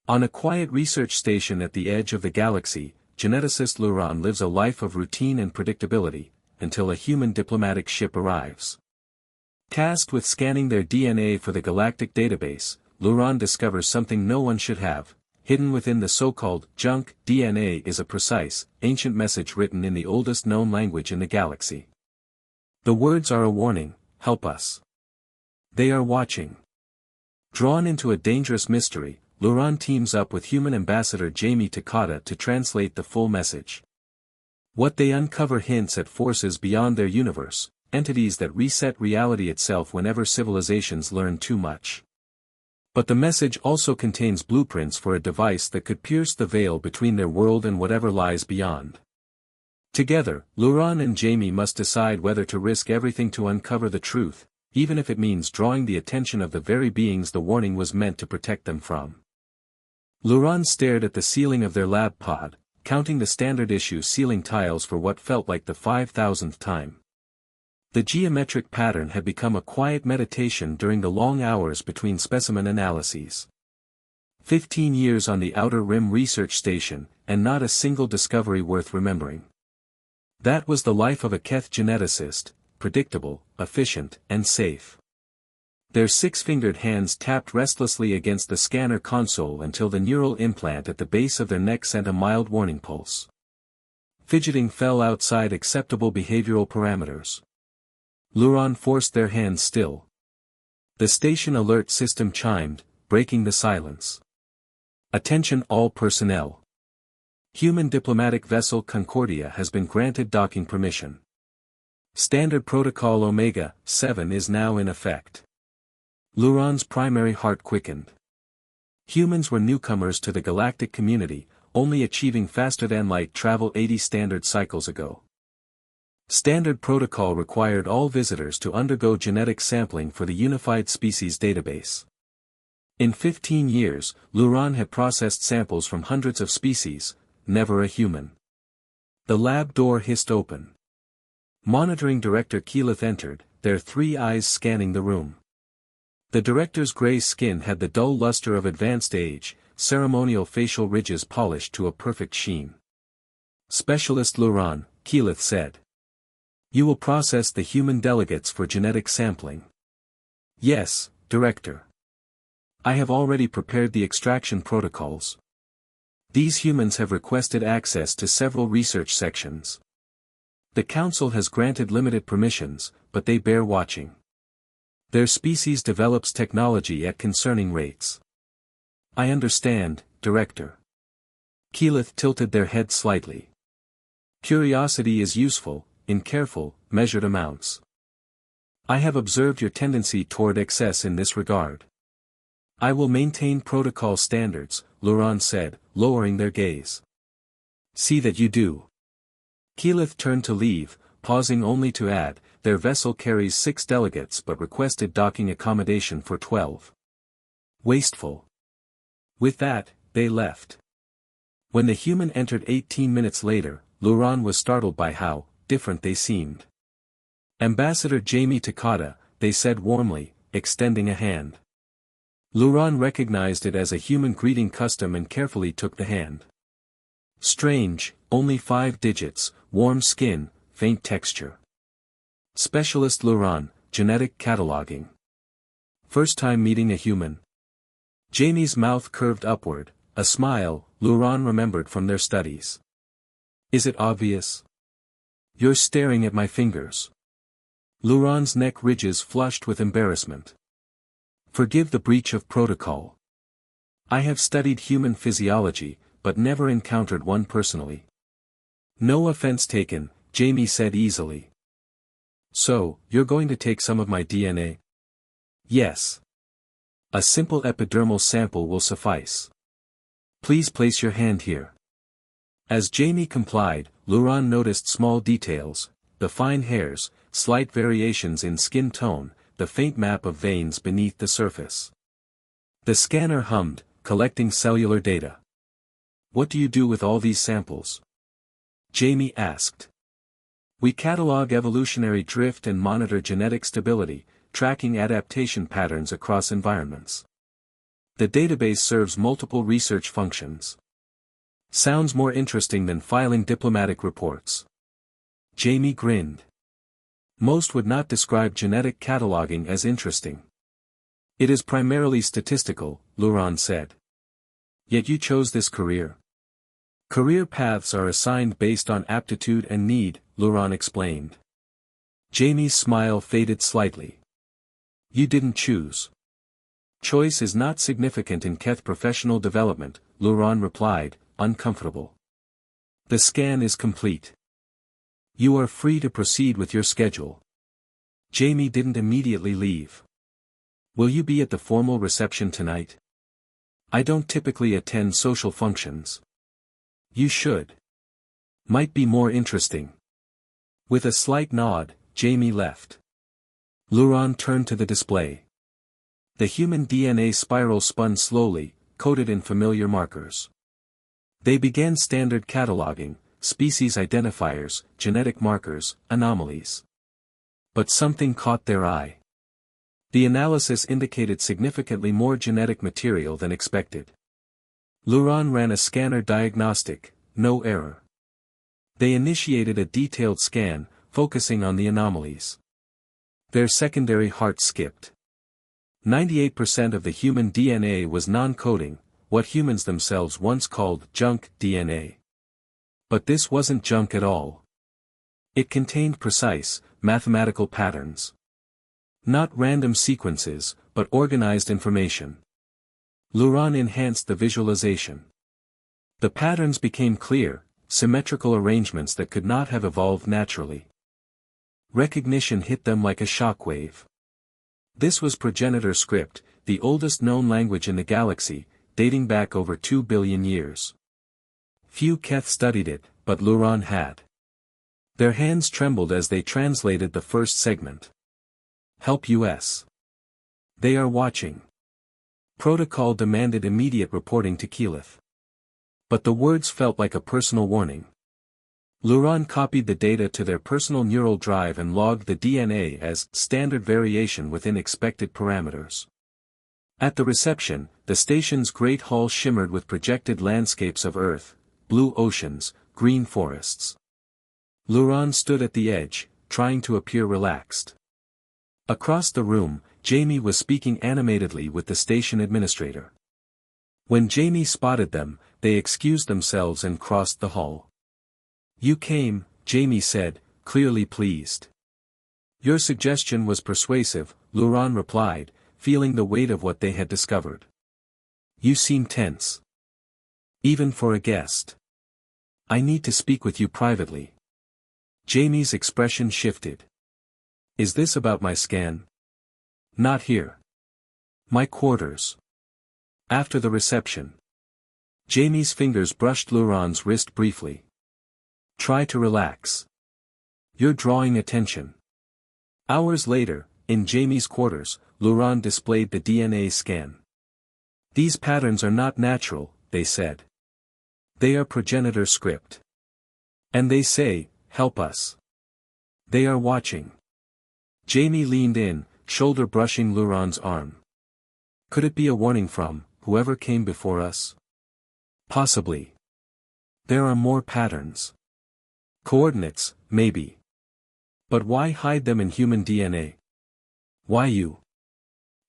On a quiet research station at the edge of the galaxy, geneticist Luran lives a life of routine and predictability, until a human diplomatic ship arrives. Tasked with scanning their DNA for the galactic database, Luran discovers something no one should have. Hidden within the so-called junk DNA is a precise, ancient message written in the oldest known language in the galaxy. The words are a warning: help us. They are watching. Drawn into a dangerous mystery, Luran teams up with human ambassador Jamie Takata to translate the full message. What they uncover hints at forces beyond their universe, entities that reset reality itself whenever civilizations learn too much. But the message also contains blueprints for a device that could pierce the veil between their world and whatever lies beyond. Together, Luran and Jamie must decide whether to risk everything to uncover the truth, even if it means drawing the attention of the very beings the warning was meant to protect them from. Luran stared at the ceiling of their lab pod, counting the standard-issue ceiling tiles for what felt like the 5,000th time. The geometric pattern had become a quiet meditation during the long hours between specimen analyses. 15 years on the Outer Rim Research Station, and not a single discovery worth remembering. That was the life of a Keth geneticist, predictable, efficient, and safe. Their six-fingered hands tapped restlessly against the scanner console until the neural implant at the base of their neck sent a mild warning pulse. Fidgeting fell outside acceptable behavioral parameters. Luran forced their hands still. The station alert system chimed, breaking the silence. Attention all personnel. Human diplomatic vessel Concordia has been granted docking permission. Standard Protocol Omega-7 is now in effect. Luran's primary heart quickened. Humans were newcomers to the galactic community, only achieving faster-than-light travel 80 standard cycles ago. Standard Protocol required all visitors to undergo genetic sampling for the Unified Species Database. In 15 years, Luran had processed samples from hundreds of species, never a human. The lab door hissed open. Monitoring Director Keyleth entered, their three eyes scanning the room. The director's gray skin had the dull luster of advanced age, ceremonial facial ridges polished to a perfect sheen. Specialist Luran, Keyleth said. You will process the human delegates for genetic sampling. Yes, Director. I have already prepared the extraction protocols. These humans have requested access to several research sections. The Council has granted limited permissions, but they bear watching. Their species develops technology at concerning rates. I understand, Director. Keyleth tilted their head slightly. Curiosity is useful, in careful, measured amounts. I have observed your tendency toward excess in this regard. I will maintain protocol standards, Luran said, lowering their gaze. See that you do. Keyleth turned to leave, pausing only to add, their vessel carries 6 delegates but requested docking accommodation for 12. Wasteful. With that, they left. When the human entered 18 minutes later, Luran was startled by how different they seemed. Ambassador Jamie Takata, they said warmly, extending a hand. Luran recognized it as a human greeting custom and carefully took the hand. Strange, only 5 digits, warm skin, faint texture. Specialist Luran, genetic cataloging. First time meeting a human. Jamie's mouth curved upward, a smile, Luran remembered from their studies. Is it obvious? You're staring at my fingers. Luran's neck ridges flushed with embarrassment. Forgive the breach of protocol. I have studied human physiology, but never encountered one personally. No offense taken, Jamie said easily. So, you're going to take some of my DNA? Yes. A simple epidermal sample will suffice. Please place your hand here. As Jamie complied, Luran noticed small details, the fine hairs, slight variations in skin tone, the faint map of veins beneath the surface. The scanner hummed, collecting cellular data. What do you do with all these samples? Jamie asked. We catalog evolutionary drift and monitor genetic stability, tracking adaptation patterns across environments. The database serves multiple research functions. Sounds more interesting than filing diplomatic reports. Jamie grinned. Most would not describe genetic cataloging as interesting. It is primarily statistical, Luron said. Yet you chose this career. Career paths are assigned based on aptitude and need, Luron explained. Jamie's smile faded slightly. You didn't choose. Choice is not significant in Keth professional development, Luron replied, uncomfortable. The scan is complete. You are free to proceed with your schedule. Jamie didn't immediately leave. Will you be at the formal reception tonight? I don't typically attend social functions. You should. Might be more interesting. With a slight nod, Jamie left. Luron turned to the display. The human DNA spiral spun slowly, coated in familiar markers. They began standard cataloging, species identifiers, genetic markers, anomalies. But something caught their eye. The analysis indicated significantly more genetic material than expected. Luron ran a scanner diagnostic, no error. They initiated a detailed scan, focusing on the anomalies. Their secondary heart skipped. 98% of the human DNA was non-coding, what humans themselves once called junk DNA. But this wasn't junk at all. It contained precise, mathematical patterns. Not random sequences, but organized information. Luron enhanced the visualization. The patterns became clear, symmetrical arrangements that could not have evolved naturally. Recognition hit them like a shockwave. This was progenitor script, the oldest known language in the galaxy, dating back over 2 billion years. Few Keth studied it, but Luron had. Their hands trembled as they translated the first segment. Help US. They are watching. Protocol demanded immediate reporting to Keyleth. But the words felt like a personal warning. Luron copied the data to their personal neural drive and logged the DNA as standard variation within expected parameters. At the reception, the station's great hall shimmered with projected landscapes of Earth, blue oceans, green forests. Luron stood at the edge, trying to appear relaxed. Across the room, Jamie was speaking animatedly with the station administrator. When Jamie spotted them, they excused themselves and crossed the hall. You came, Jamie said, clearly pleased. Your suggestion was persuasive, Luron replied, feeling the weight of what they had discovered. You seem tense. Even for a guest. I need to speak with you privately. Jamie's expression shifted. Is this about my scan? Not here. My quarters. After the reception. Jamie's fingers brushed Luron's wrist briefly. Try to relax. You're drawing attention. Hours later, in Jamie's quarters, Luron displayed the DNA scan. These patterns are not natural, they said. They are progenitor script. And they say, help us. They are watching. Jamie leaned in, shoulder brushing Luron's arm. Could it be a warning from whoever came before us? Possibly. There are more patterns. Coordinates, maybe. But why hide them in human DNA? Why you?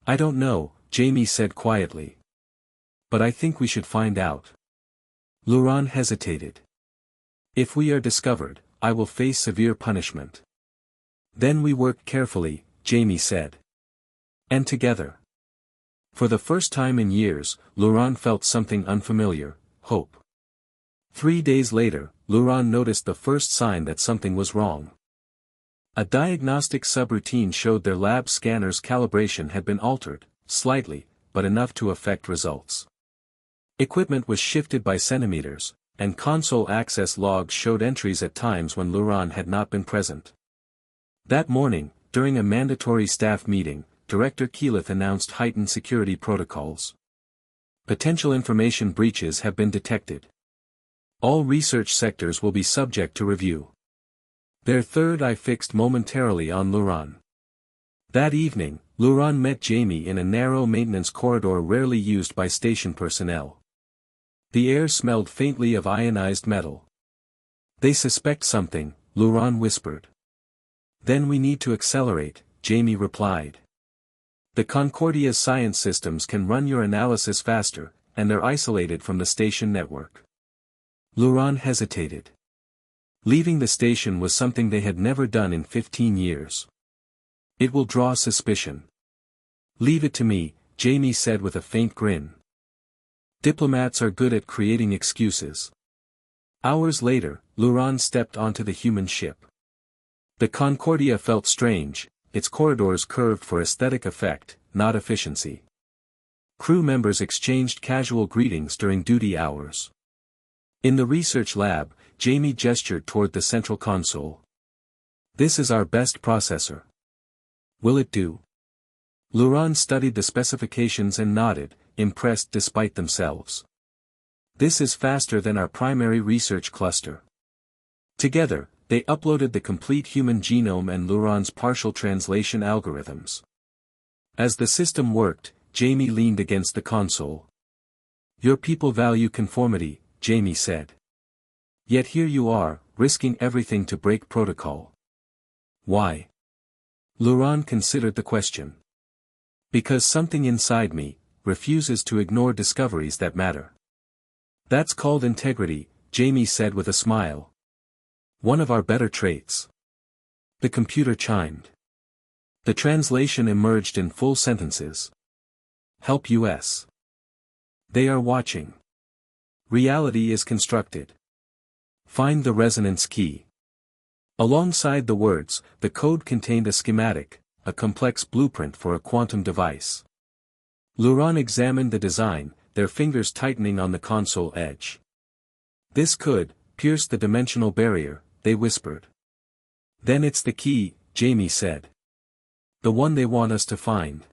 I don't know, Jamie said quietly. But I think we should find out. Luron hesitated. If we are discovered, I will face severe punishment. Then we work carefully, Jamie said. And together. For the first time in years, Luron felt something unfamiliar, hope. 3 days later, Luron noticed the first sign that something was wrong. A diagnostic subroutine showed their lab scanner's calibration had been altered, slightly, but enough to affect results. Equipment was shifted by centimeters, and console access logs showed entries at times when Luron had not been present. That morning, during a mandatory staff meeting, Director Keyleth announced heightened security protocols. Potential information breaches have been detected. All research sectors will be subject to review. Their third eye fixed momentarily on Luron. That evening, Luron met Jamie in a narrow maintenance corridor rarely used by station personnel. The air smelled faintly of ionized metal. "They suspect something," Luron whispered. "Then we need to accelerate," Jamie replied. "The Concordia's science systems can run your analysis faster, and they're isolated from the station network." Luron hesitated. Leaving the station was something they had never done in 15 years. "It will draw suspicion." "Leave it to me," Jamie said with a faint grin. "Diplomats are good at creating excuses." Hours later, Luron stepped onto the human ship. The Concordia felt strange, its corridors curved for aesthetic effect, not efficiency. Crew members exchanged casual greetings during duty hours. In the research lab, Jamie gestured toward the central console. "This is our best processor. Will it do?" Luron studied the specifications and nodded, impressed despite themselves. "This is faster than our primary research cluster." Together, they uploaded the complete human genome and Luron's partial translation algorithms. As the system worked, Jamie leaned against the console. "Your people value conformity," Jamie said. "Yet here you are, risking everything to break protocol. Why?" Luron considered the question. "Because something inside me refuses to ignore discoveries that matter." "That's called integrity," Jamie said with a smile. "One of our better traits." The computer chimed. The translation emerged in full sentences. "Help US. They are watching. Reality is constructed. Find the resonance key." Alongside the words, the code contained a schematic, a complex blueprint for a quantum device. Luron examined the design, their fingers tightening on the console edge. "This could pierce the dimensional barrier," they whispered. "Then it's the key," Jamie said. "The one they want us to find."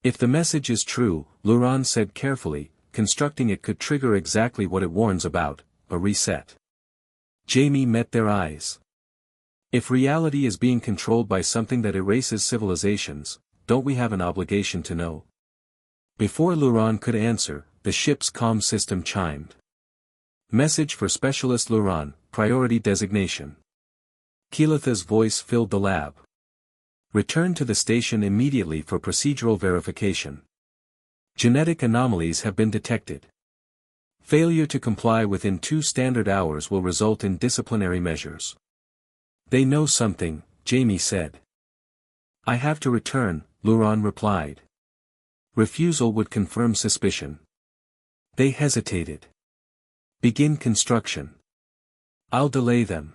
"If the message is true," Luron said carefully, "constructing it could trigger exactly what it warns about, a reset." Jamie met their eyes. "If reality is being controlled by something that erases civilizations, don't we have an obligation to know?" Before Luron could answer, the ship's comm system chimed. "Message for Specialist Luron, priority designation." Keelatha's voice filled the lab. "Return to the station immediately for procedural verification. Genetic anomalies have been detected. Failure to comply within 2 standard hours will result in disciplinary measures." "They know something," Jamie said. "I have to return," Luron replied. Refusal would confirm suspicion. They hesitated. "Begin construction." "I'll delay them."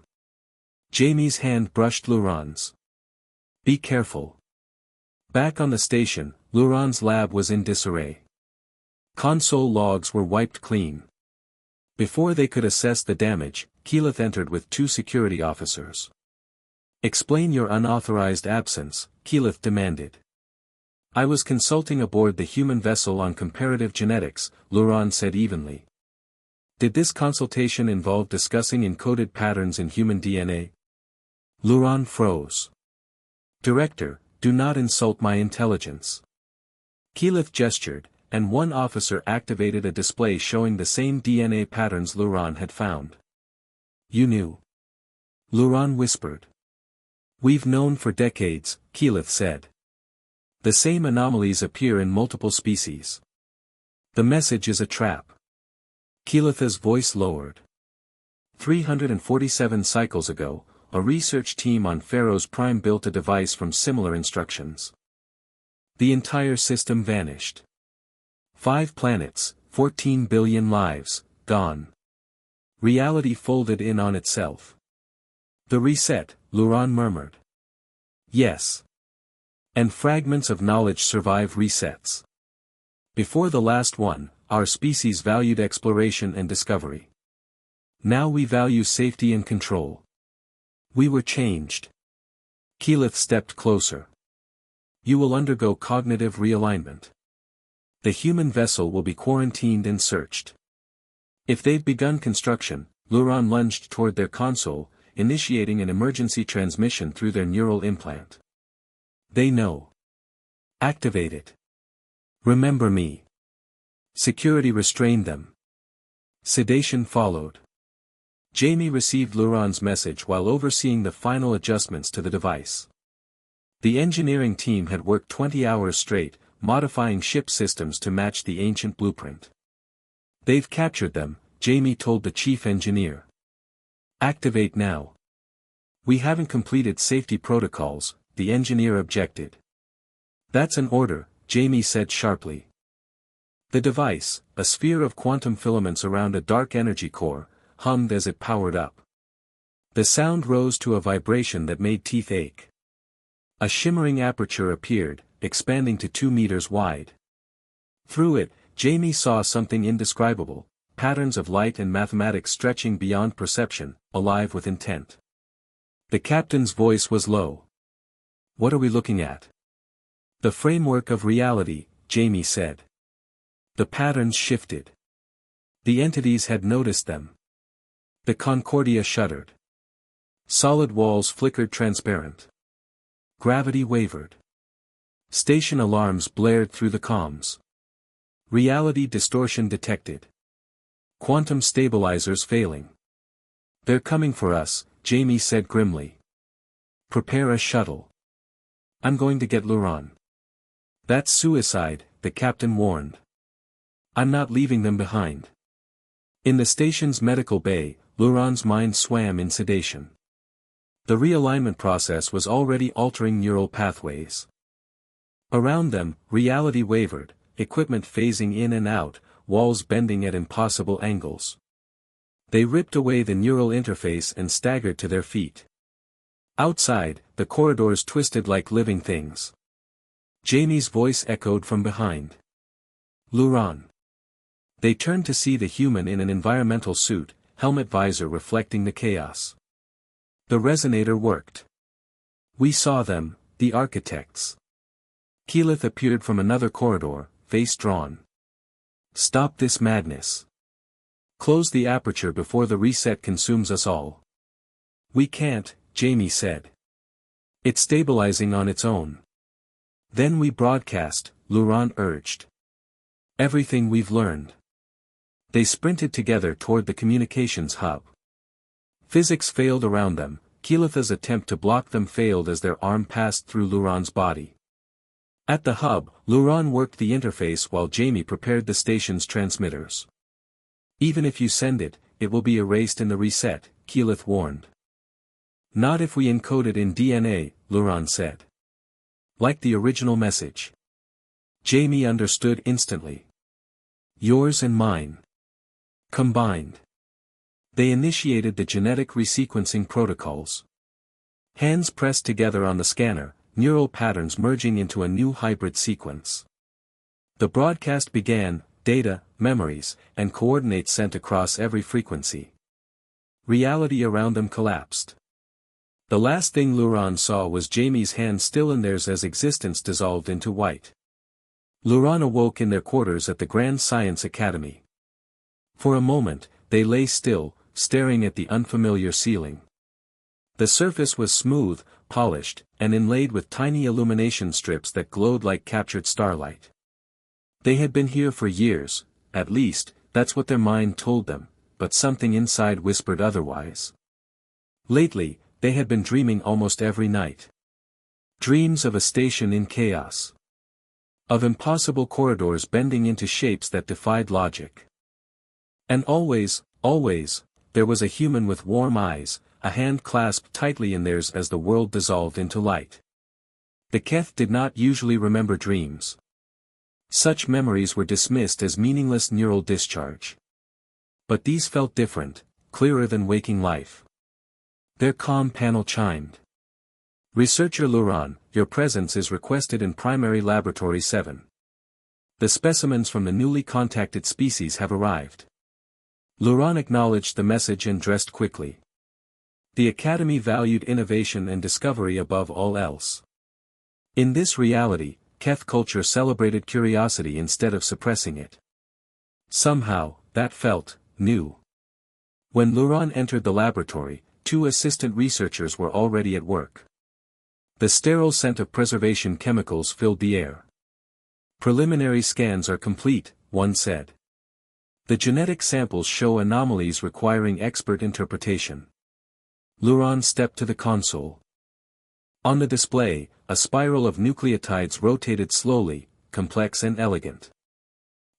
Jamie's hand brushed Luron's. "Be careful." Back on the station, Luron's lab was in disarray. Console logs were wiped clean. Before they could assess the damage, Keelatha entered with 2 security officers. "Explain your unauthorized absence," Keelatha demanded. "I was consulting aboard the human vessel on comparative genetics," Luron said evenly. "Did this consultation involve discussing encoded patterns in human DNA?" Luron froze. "Director, do not insult my intelligence." Keelatha gestured, and one officer activated a display showing the same DNA patterns Luron had found. "You knew?" Luron whispered. "We've known for decades," Keelatha said. "The same anomalies appear in multiple species. The message is a trap." Keelatha's voice lowered. 347 cycles ago, a research team on Pharaoh's Prime built a device from similar instructions. The entire system vanished. 5 planets, 14 billion lives, gone. Reality folded in on itself. "The reset," Luron murmured. "Yes. And fragments of knowledge survive resets. Before the last one, our species valued exploration and discovery. Now we value safety and control. We were changed." Keelatha stepped closer. "You will undergo cognitive realignment. The human vessel will be quarantined and searched. If they've begun construction," Luron lunged toward their console, initiating an emergency transmission through their neural implant. They know. Activate it. Remember me. Security restrained them. Sedation followed. Jamie received Luron's message while overseeing the final adjustments to the device. The engineering team had worked 20 hours straight, modifying ship systems to match the ancient blueprint. They've captured them, Jamie told the chief engineer. Activate now. We haven't completed safety protocols, the engineer objected. That's an order, Jamie said sharply. The device, a sphere of quantum filaments around a dark energy core, hummed as it powered up. The sound rose to a vibration that made teeth ache. A shimmering aperture appeared, expanding to 2 meters wide. Through it, Jamie saw something indescribable, patterns of light and mathematics stretching beyond perception, alive with intent. The captain's voice was low. What are we looking at? The framework of reality, Jamie said. The patterns shifted. The entities had noticed them. The Concordia shuddered. Solid walls flickered transparent. Gravity wavered. Station alarms blared through the comms. Reality distortion detected. Quantum stabilizers failing. They're coming for us, Jamie said grimly. Prepare a shuttle. I'm going to get Luron. That's suicide, the captain warned. I'm not leaving them behind. In the station's medical bay, Luron's mind swam in sedation. The realignment process was already altering neural pathways. Around them, reality wavered, equipment phasing in and out, walls bending at impossible angles. They ripped away the neural interface and staggered to their feet. Outside, the corridors twisted like living things. Jamie's voice echoed from behind. Luron. They turned to see the human in an environmental suit, helmet visor reflecting the chaos. The resonator worked. We saw them, the architects. Keyleth appeared from another corridor, face drawn. Stop this madness. Close the aperture before the reset consumes us all. We can't, Jamie said. It's stabilizing on its own. Then we broadcast, Luron urged. Everything we've learned. They sprinted together toward the communications hub. Physics failed around them, Keyleth's attempt to block them failed as their arm passed through Luron's body. At the hub, Luron worked the interface while Jamie prepared the station's transmitters. Even if you send it, it will be erased in the reset, Keyleth warned. Not if we encode it in DNA, Luron said. Like the original message. Jamie understood instantly. Yours and mine. Combined. They initiated the genetic resequencing protocols. Hands pressed together on the scanner, neural patterns merging into a new hybrid sequence. The broadcast began, data, memories, and coordinates sent across every frequency. Reality around them collapsed. The last thing Luron saw was Jamie's hand still in theirs as existence dissolved into white. Luron awoke in their quarters at the Grand Science Academy. For a moment, they lay still, staring at the unfamiliar ceiling. The surface was smooth, polished, and inlaid with tiny illumination strips that glowed like captured starlight. They had been here for years, at least, that's what their mind told them, but something inside whispered otherwise. Lately, they had been dreaming almost every night. Dreams of a station in chaos. Of impossible corridors bending into shapes that defied logic. And always, there was a human with warm eyes, a hand clasped tightly in theirs as the world dissolved into light. The Keth did not usually remember dreams. Such memories were dismissed as meaningless neural discharge. But these felt different, clearer than waking life. Their comm panel chimed. Researcher Luron, your presence is requested in Primary Laboratory 7. The specimens from the newly contacted species have arrived. Luron acknowledged the message and dressed quickly. The Academy valued innovation and discovery above all else. In this reality, Keth culture celebrated curiosity instead of suppressing it. Somehow, that felt new. When Luron entered the laboratory, 2 assistant researchers were already at work. The sterile scent of preservation chemicals filled the air. Preliminary scans are complete, one said. The genetic samples show anomalies requiring expert interpretation. Luron stepped to the console. On the display, a spiral of nucleotides rotated slowly, complex and elegant.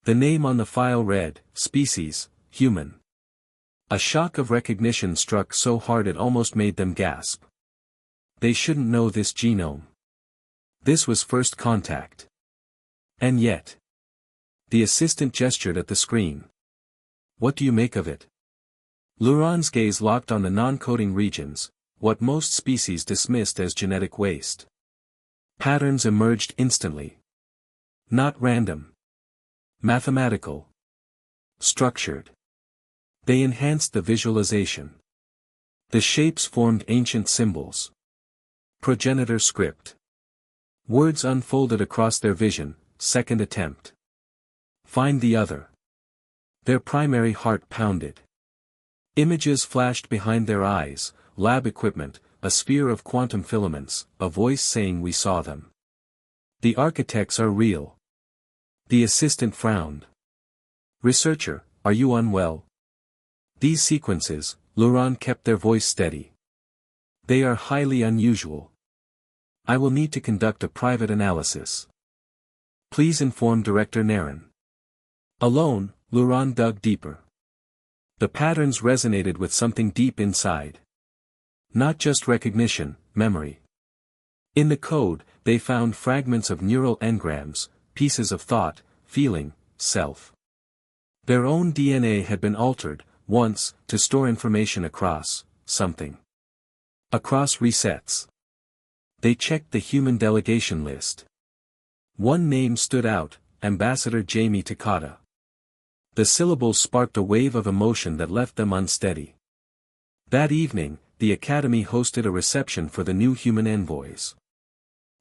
The name on the file read, Species, Human. A shock of recognition struck so hard it almost made them gasp. They shouldn't know this genome. This was first contact. And yet. The assistant gestured at the screen. What do you make of it? Luron's gaze locked on the non-coding regions, what most species dismissed as genetic waste. Patterns emerged instantly. Not random. Mathematical. Structured. They enhanced the visualization. The shapes formed ancient symbols. Progenitor script. Words unfolded across their vision, second attempt. Find the other. Their primary heart pounded. Images flashed behind their eyes, lab equipment, a sphere of quantum filaments, a voice saying we saw them. The architects are real. The assistant frowned. Researcher, are you unwell? These sequences, Luron kept their voice steady. They are highly unusual. I will need to conduct a private analysis. Please inform Director Naren. Alone, Luron dug deeper. The patterns resonated with something deep inside. Not just recognition, memory. In the code, they found fragments of neural engrams, pieces of thought, feeling, self. Their own DNA had been altered, once, to store information across, something. Across resets. They checked the human delegation list. One name stood out, Ambassador Jamie Takata. The syllables sparked a wave of emotion that left them unsteady. That evening, the Academy hosted a reception for the new human envoys.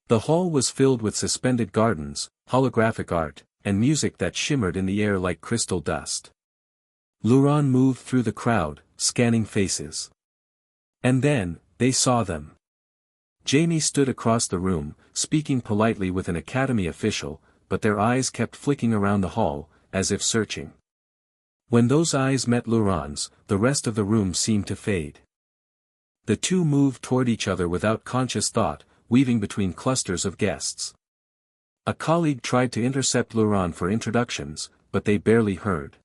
The hall was filled with suspended gardens, holographic art, and music that shimmered in the air like crystal dust. Luron moved through the crowd, scanning faces. And then, they saw them. Jamie stood across the room, speaking politely with an Academy official, but their eyes kept flicking around the hall, as if searching. When those eyes met Luron's, the rest of the room seemed to fade. The two moved toward each other without conscious thought, weaving between clusters of guests. A colleague tried to intercept Luron for introductions, but they barely heard.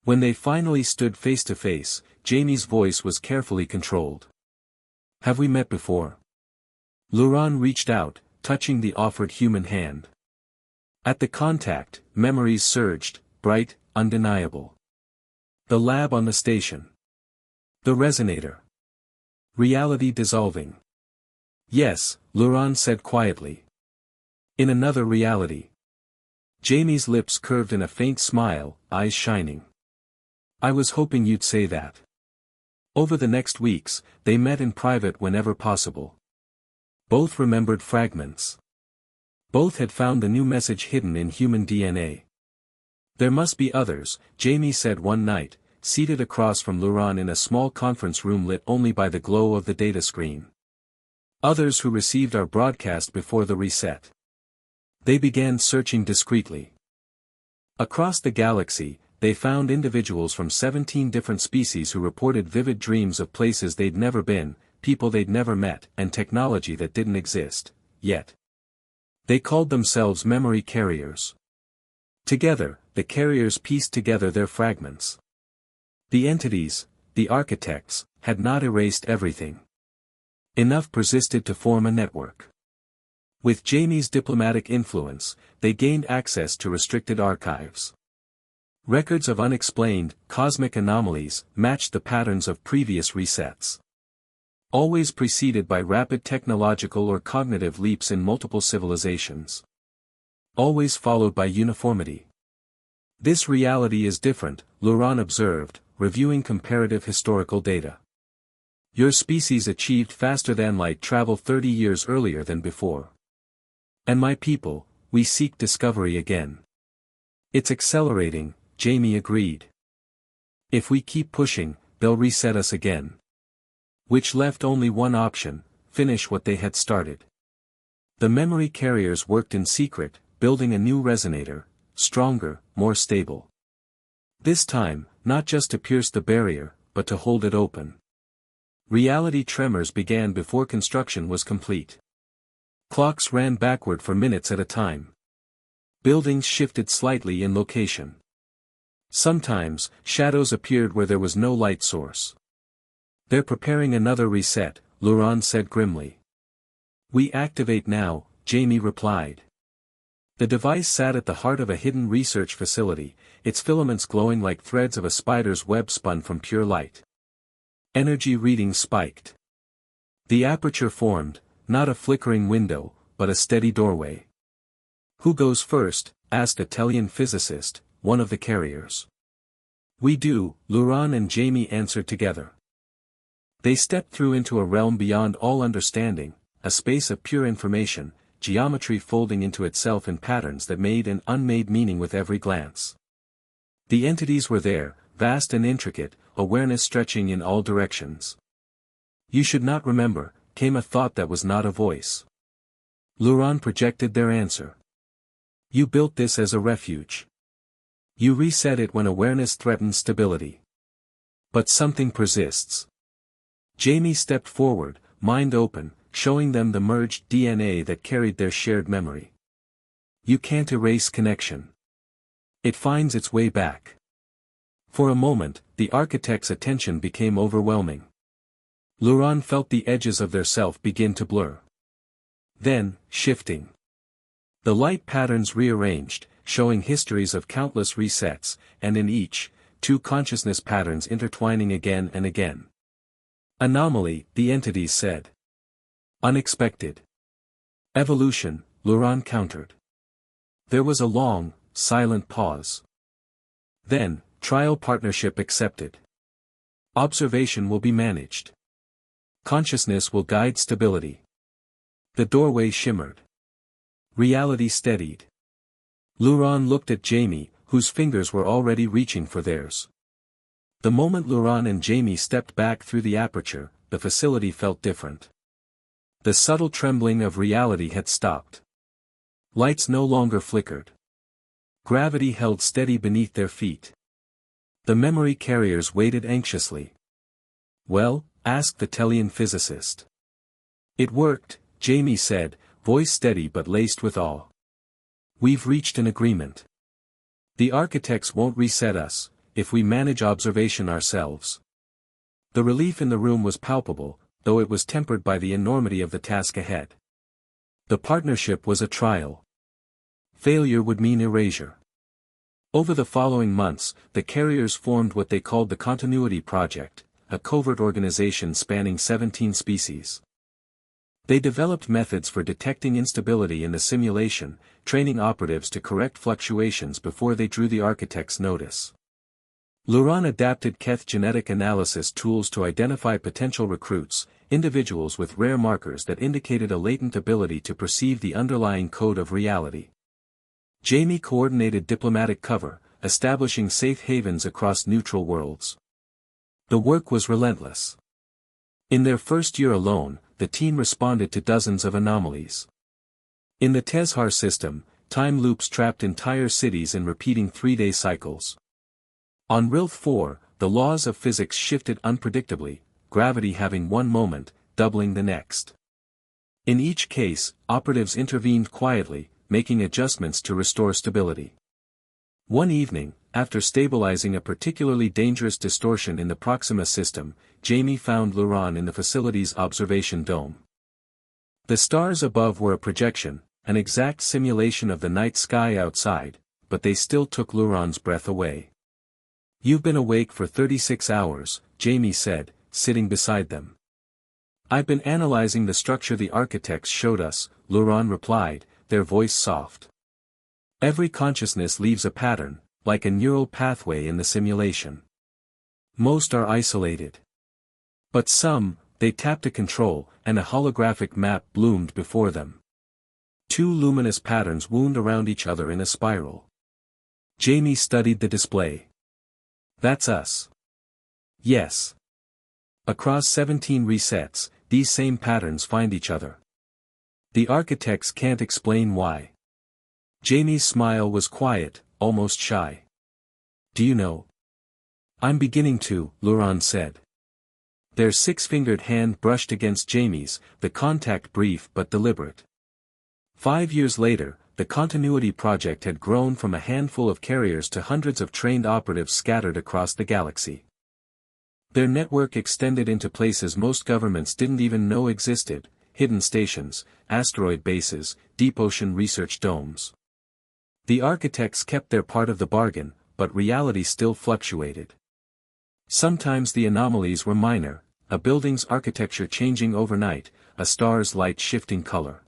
When they finally stood face to face, Jamie's voice was carefully controlled. Have we met before? Luron reached out, touching the offered human hand. At the contact, memories surged, bright, undeniable. The lab on the station. The resonator. Reality dissolving. Yes, Luron said quietly. In another reality. Jamie's lips curved in a faint smile, eyes shining. I was hoping you'd say that. Over the next weeks, they met in private whenever possible. Both remembered fragments. Both had found the new message hidden in human DNA. There must be others, Jamie said one night, seated across from Luron in a small conference room lit only by the glow of the data screen. Others who received our broadcast before the reset. They began searching discreetly. Across the galaxy, they found individuals from 17 different species who reported vivid dreams of places they'd never been, people they'd never met, and technology that didn't exist, yet. They called themselves memory carriers. Together, the carriers pieced together their fragments. The entities, the architects, had not erased everything. Enough persisted to form a network. With Jamie's diplomatic influence, they gained access to restricted archives. Records of unexplained, cosmic anomalies matched the patterns of previous resets. Always preceded by rapid technological or cognitive leaps in multiple civilizations. Always followed by uniformity. This reality is different, Luron observed, reviewing comparative historical data. Your species achieved faster-than-light travel 30 years earlier than before. And my people, we seek discovery again. It's accelerating, Jamie agreed. If we keep pushing, they'll reset us again. Which left only one option, finish what they had started. The memory carriers worked in secret, building a new resonator, stronger, more stable. This time, not just to pierce the barrier, but to hold it open. Reality tremors began before construction was complete. Clocks ran backward for minutes at a time. Buildings shifted slightly in location. Sometimes, shadows appeared where there was no light source. "They're preparing another reset," Luron said grimly. "We activate now," Jamie replied. The device sat at the heart of a hidden research facility, its filaments glowing like threads of a spider's web spun from pure light. Energy readings spiked. The aperture formed, not a flickering window, but a steady doorway. "Who goes first?" asked a Tellian physicist, one of the carriers. "We do," Luron and Jamie answered together. They stepped through into a realm beyond all understanding, a space of pure information, geometry folding into itself in patterns that made and unmade meaning with every glance. The entities were there, vast and intricate, awareness stretching in all directions. "You should not remember," came a thought that was not a voice. Luron projected their answer. "You built this as a refuge. You reset it when awareness threatens stability. But something persists." Jamie stepped forward, mind open, showing them the merged DNA that carried their shared memory. "You can't erase connection. It finds its way back." For a moment, the architect's attention became overwhelming. Luron felt the edges of their self begin to blur. Then, shifting. The light patterns rearranged, showing histories of countless resets, and in each, two consciousness patterns intertwining again and again. "Anomaly," the entities said. "Unexpected." "Evolution," Luron countered. There was a long, silent pause. Then, "Trial partnership accepted. Observation will be managed. Consciousness will guide stability." The doorway shimmered. Reality steadied. Luron looked at Jamie, whose fingers were already reaching for theirs. The moment Luron and Jamie stepped back through the aperture, the facility felt different. The subtle trembling of reality had stopped. Lights no longer flickered. Gravity held steady beneath their feet. The memory carriers waited anxiously. "Well?" asked the Tellian physicist. "It worked," Jamie said, voice steady but laced with awe. "We've reached an agreement. The architects won't reset us, if we manage observation ourselves." The relief in the room was palpable, though it was tempered by the enormity of the task ahead. The partnership was a trial. Failure would mean erasure. Over the following months, the carriers formed what they called the Continuity Project, a covert organization spanning 17 species. They developed methods for detecting instability in the simulation, training operatives to correct fluctuations before they drew the architect's notice. Luron adapted Keth genetic analysis tools to identify potential recruits, individuals with rare markers that indicated a latent ability to perceive the underlying code of reality. Jamie coordinated diplomatic cover, establishing safe havens across neutral worlds. The work was relentless. In their first year alone, the team responded to dozens of anomalies. In the Tezhar system, time loops trapped entire cities in repeating 3-day cycles. On Rilth 4, the laws of physics shifted unpredictably, gravity having one moment, doubling the next. In each case, operatives intervened quietly, making adjustments to restore stability. One evening, after stabilizing a particularly dangerous distortion in the Proxima system, Jamie found Luron in the facility's observation dome. The stars above were a projection, an exact simulation of the night sky outside, but they still took Luron's breath away. "You've been awake for 36 hours, Jamie said, sitting beside them. "I've been analyzing the structure the architects showed us," Luron replied, their voice soft. "Every consciousness leaves a pattern, like a neural pathway in the simulation. Most are isolated. But some, they tapped a control, and a holographic map bloomed before them. Two luminous patterns wound around each other in a spiral." Jamie studied the display. "That's us." "Yes." Across 17 resets, these same patterns find each other. The architects can't explain why. Jamie's smile was quiet, almost shy. Do you know? I'm beginning to, Luron said. Their six-fingered hand brushed against Jamie's, the contact brief but deliberate. 5 years later, the Continuity Project had grown from a handful of carriers to hundreds of trained operatives scattered across the galaxy. Their network extended into places most governments didn't even know existed: hidden stations, asteroid bases, deep ocean research domes. The architects kept their part of the bargain, but reality still fluctuated. Sometimes the anomalies were minor, a building's architecture changing overnight, a star's light shifting color.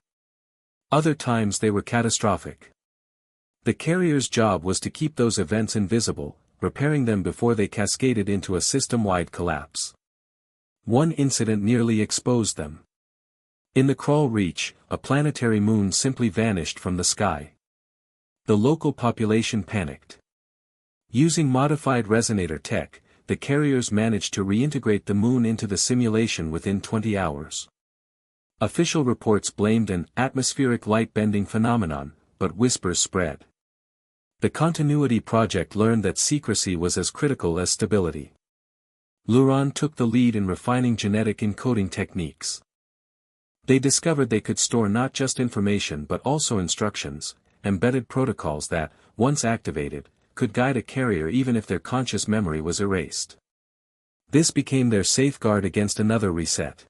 Other times they were catastrophic. The carrier's job was to keep those events invisible, repairing them before they cascaded into a system-wide collapse. One incident nearly exposed them. In the Krull Reach, a planetary moon simply vanished from the sky. The local population panicked. Using modified resonator tech, the carriers managed to reintegrate the moon into the simulation within 20 hours. Official reports blamed an atmospheric light-bending phenomenon, but whispers spread. The Continuity Project learned that secrecy was as critical as stability. Luron took the lead in refining genetic encoding techniques. They discovered they could store not just information but also instructions, embedded protocols that, once activated, could guide a carrier even if their conscious memory was erased. This became their safeguard against another reset.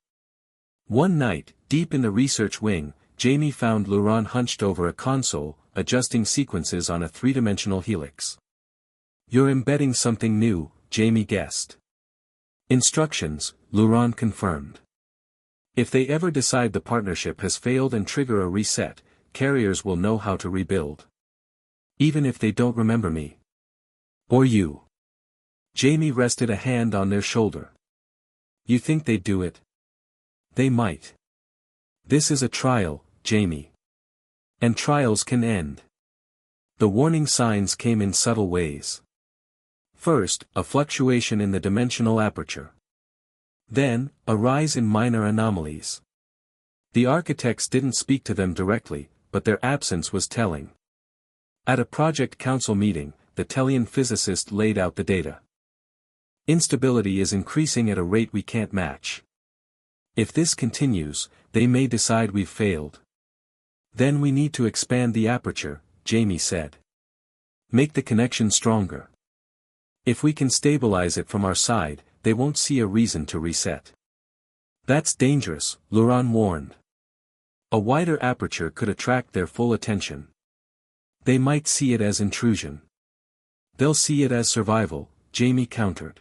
One night, deep in the research wing, Jamie found Luron hunched over a console, adjusting sequences on a three-dimensional helix. "You're embedding something new," Jamie guessed. "Instructions," Luron confirmed. "If they ever decide the partnership has failed and trigger a reset, carriers will know how to rebuild. Even if they don't remember me. Or you." Jamie rested a hand on their shoulder. "You think they'd do it?" "They might. This is a trial, Jamie. And trials can end." The warning signs came in subtle ways. First, a fluctuation in the dimensional aperture. Then, a rise in minor anomalies. The architects didn't speak to them directly, but their absence was telling. At a project council meeting, the Tellian physicist laid out the data. "Instability is increasing at a rate we can't match. If this continues, they may decide we've failed. Then we need to expand the aperture," Jamie said. "Make the connection stronger. If we can stabilize it from our side, they won't see a reason to reset." "That's dangerous," Luron warned. "A wider aperture could attract their full attention. They might see it as intrusion." "They'll see it as survival," Jamie countered.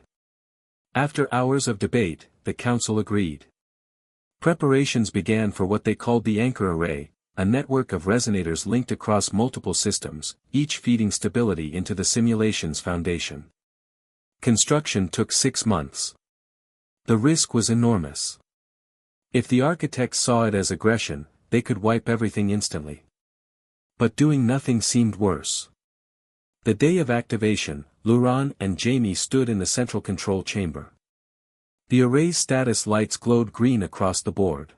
After hours of debate, the council agreed. Preparations began for what they called the Anchor Array, a network of resonators linked across multiple systems, each feeding stability into the simulation's foundation. Construction took 6 months. The risk was enormous. If the architects saw it as aggression, they could wipe everything instantly. But doing nothing seemed worse. The day of activation, Luron and Jamie stood in the central control chamber. The array's status lights glowed green across the board.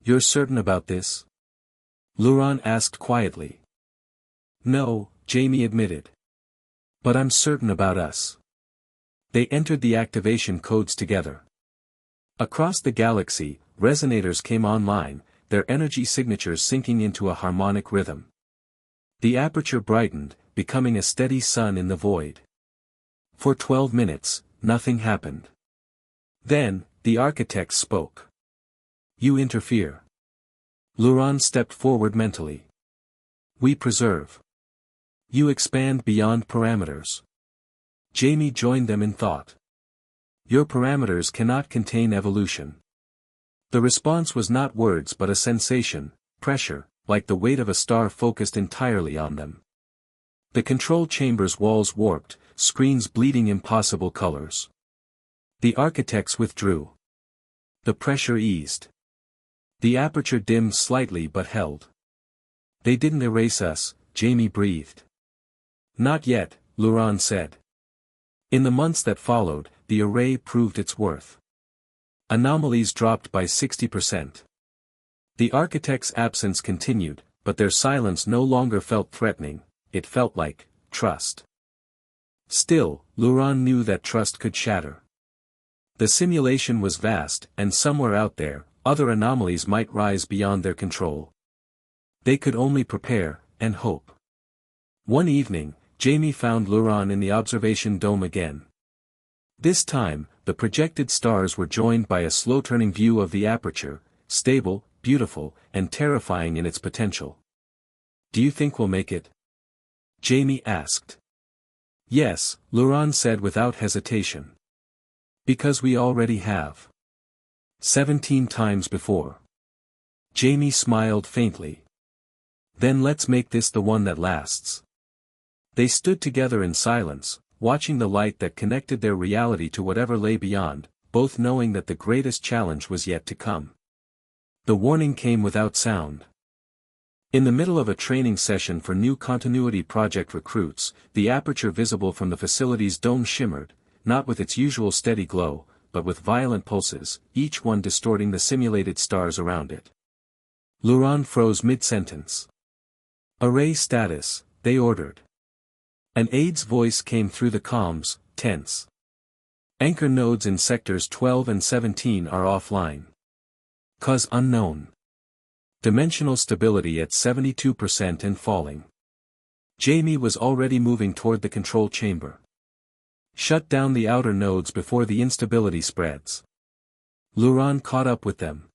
"You're certain about this?" Luron asked quietly. "No," Jamie admitted. "But I'm certain about us." They entered the activation codes together. Across the galaxy, resonators came online, their energy signatures syncing into a harmonic rhythm. The aperture brightened, becoming a steady sun in the void. For 12 minutes, nothing happened. Then, the architects spoke. "You interfere." Luron stepped forward mentally. "We preserve. You expand beyond parameters." Jamie joined them in thought. "Your parameters cannot contain evolution." The response was not words but a sensation, pressure, like the weight of a star focused entirely on them. The control chamber's walls warped, screens bleeding impossible colors. The architects withdrew. The pressure eased. The aperture dimmed slightly but held. "They didn't erase us," Jamie breathed. "Not yet," Luron said. In the months that followed, the array proved its worth. Anomalies dropped by 60%. The architect's absence continued, but their silence no longer felt threatening, it felt like trust. Still, Luron knew that trust could shatter. The simulation was vast, and somewhere out there, other anomalies might rise beyond their control. They could only prepare, and hope. One evening, Jamie found Luron in the observation dome again. This time, the projected stars were joined by a slow-turning view of the aperture, stable, beautiful, and terrifying in its potential. "Do you think we'll make it?" Jamie asked. "Yes," Luron said without hesitation. "Because we already have. 17 times before." Jamie smiled faintly. "Then let's make this the one that lasts." They stood together in silence, watching the light that connected their reality to whatever lay beyond, both knowing that the greatest challenge was yet to come. The warning came without sound. In the middle of a training session for new continuity project recruits, the aperture visible from the facility's dome shimmered, not with its usual steady glow, but with violent pulses, each one distorting the simulated stars around it. Luron froze mid-sentence. "Array status," they ordered. An aide's voice came through the comms, tense. "Anchor nodes in sectors 12 and 17 are offline. Cause unknown. Dimensional stability at 72% and falling." Jamie was already moving toward the control chamber. "Shut down the outer nodes before the instability spreads." Luron caught up with them.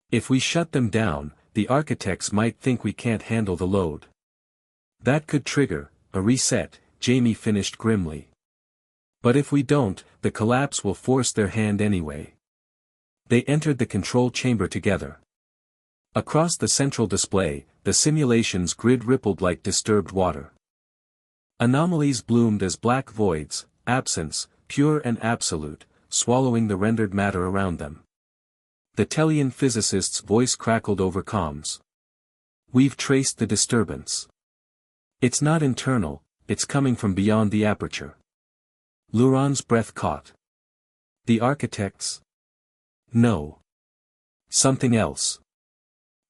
"If we shut them down, the architects might think we can't handle the load. That could trigger a reset," Jamie finished grimly. "But if we don't, the collapse will force their hand anyway." They entered the control chamber together. Across the central display, the simulation's grid rippled like disturbed water. Anomalies bloomed as black voids, absence, pure and absolute, swallowing the rendered matter around them. The Tellian physicist's voice crackled over comms. "We've traced the disturbance. It's not internal, it's coming from beyond the aperture." Luron's breath caught. "The architects?" "No. Something else."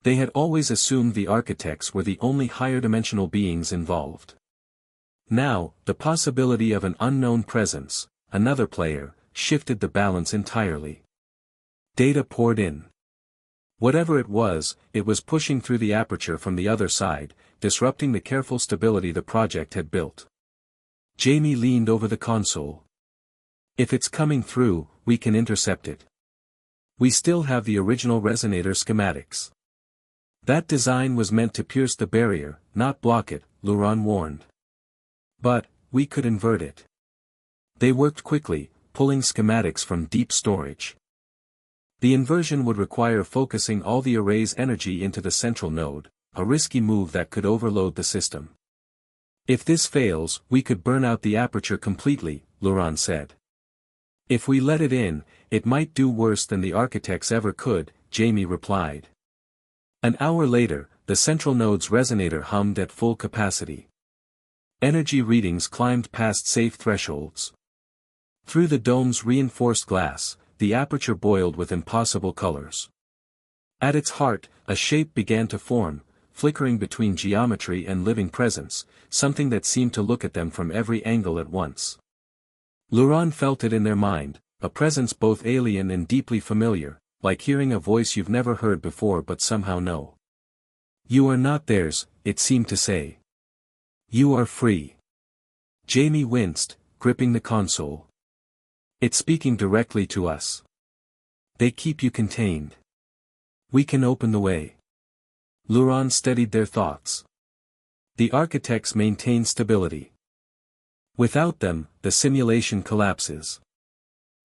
They had always assumed the architects were the only higher-dimensional beings involved. Now, the possibility of an unknown presence, another player, shifted the balance entirely. Data poured in. Whatever it was pushing through the aperture from the other side, disrupting the careful stability the project had built. Jamie leaned over the console. "If it's coming through, we can intercept it. We still have the original resonator schematics. That design was meant to pierce the barrier, not block it," Luron warned. "But, we could invert it." They worked quickly, pulling schematics from deep storage. The inversion would require focusing all the array's energy into the central node, a risky move that could overload the system. "If this fails, we could burn out the aperture completely," Luron said. "If we let it in, it might do worse than the architects ever could," Jamie replied. An hour later, the central node's resonator hummed at full capacity. Energy readings climbed past safe thresholds. Through the dome's reinforced glass, the aperture boiled with impossible colors. At its heart, a shape began to form, flickering between geometry and living presence, something that seemed to look at them from every angle at once. Luron felt it in their mind, a presence both alien and deeply familiar, like hearing a voice you've never heard before but somehow know. "You are not theirs," it seemed to say. "You are free." Jamie winced, gripping the console. "It's speaking directly to us. They keep you contained. We can open the way." Luron steadied their thoughts. "The architects maintain stability. Without them, the simulation collapses.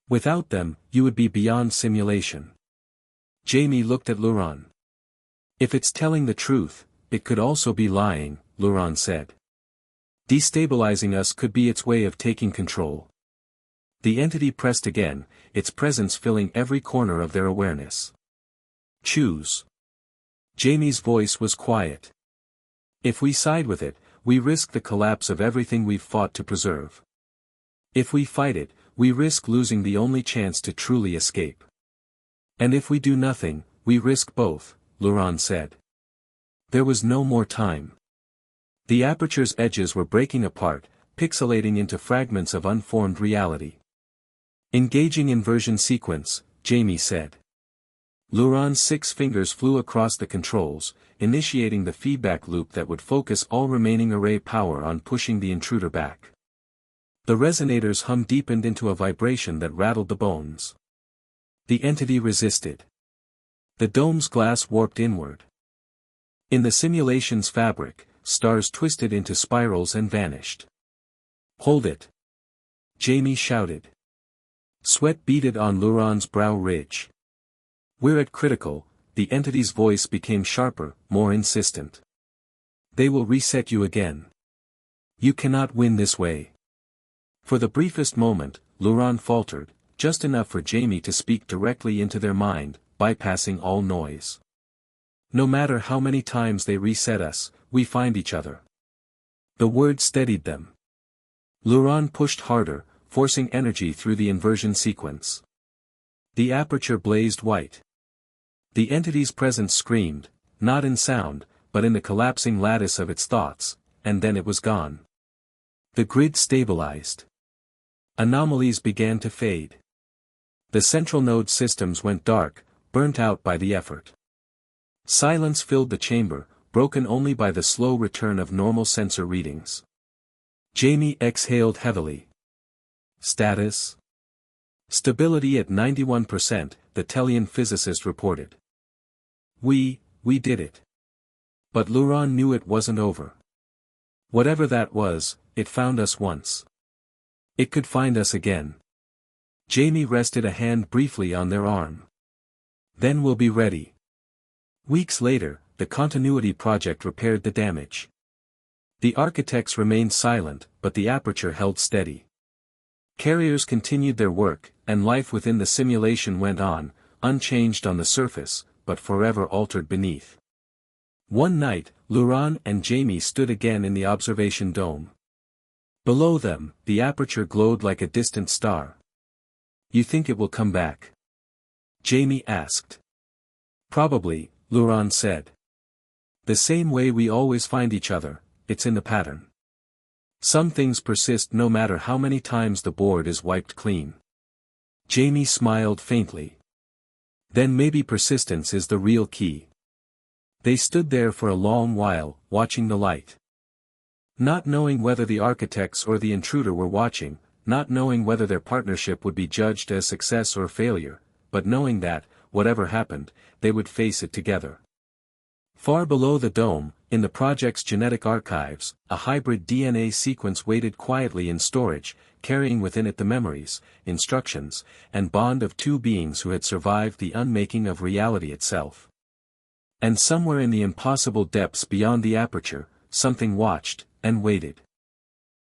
Without them, you would be beyond simulation." Jamie looked at Luron. "If it's telling the truth, it could also be lying," Luron said. "Destabilizing us could be its way of taking control." The entity pressed again, its presence filling every corner of their awareness. "Choose." Jamie's voice was quiet. "If we side with it, we risk the collapse of everything we've fought to preserve. If we fight it, we risk losing the only chance to truly escape." And if we do nothing, we risk both, Luron said. There was no more time. The aperture's edges were breaking apart, pixelating into fragments of unformed reality. Engaging inversion sequence, Jamie said. Luron's 6 fingers flew across the controls, initiating the feedback loop that would focus all remaining array power on pushing the intruder back. The resonator's hum deepened into a vibration that rattled the bones. The entity resisted. The dome's glass warped inward. In the simulation's fabric, stars twisted into spirals and vanished. Hold it! Jamie shouted. Sweat beaded on Luron's brow ridge. We're at critical, the entity's voice became sharper, more insistent. They will reset you again. You cannot win this way. For the briefest moment, Luron faltered, just enough for Jamie to speak directly into their mind, bypassing all noise. No matter how many times they reset us, we find each other. The word steadied them. Luron pushed harder, forcing energy through the inversion sequence. The aperture blazed white. The entity's presence screamed, not in sound, but in the collapsing lattice of its thoughts, and then it was gone. The grid stabilized. Anomalies began to fade. The central node systems went dark, burnt out by the effort. Silence filled the chamber, broken only by the slow return of normal sensor readings. Jamie exhaled heavily. Status? Stability at 91%, the Tellian physicist reported. We did it. But Luron knew it wasn't over. Whatever that was, it found us once. It could find us again. Jamie rested a hand briefly on their arm. Then we'll be ready. Weeks later, the Continuity Project repaired the damage. The architects remained silent, but the aperture held steady. Carriers continued their work, and life within the simulation went on, unchanged on the surface, but forever altered beneath. One night, Luron and Jamie stood again in the observation dome. Below them, the aperture glowed like a distant star. You think it will come back? Jamie asked. Probably, Luron said. The same way we always find each other, it's in the pattern. Some things persist no matter how many times the board is wiped clean. Jamie smiled faintly. Then maybe persistence is the real key. They stood there for a long while, watching the light. Not knowing whether the architects or the intruder were watching, not knowing whether their partnership would be judged as success or failure, but knowing that, whatever happened, they would face it together. Far below the dome, in the project's genetic archives, a hybrid DNA sequence waited quietly in storage, carrying within it the memories, instructions, and bond of 2 beings who had survived the unmaking of reality itself. And somewhere in the impossible depths beyond the aperture, something watched, and waited.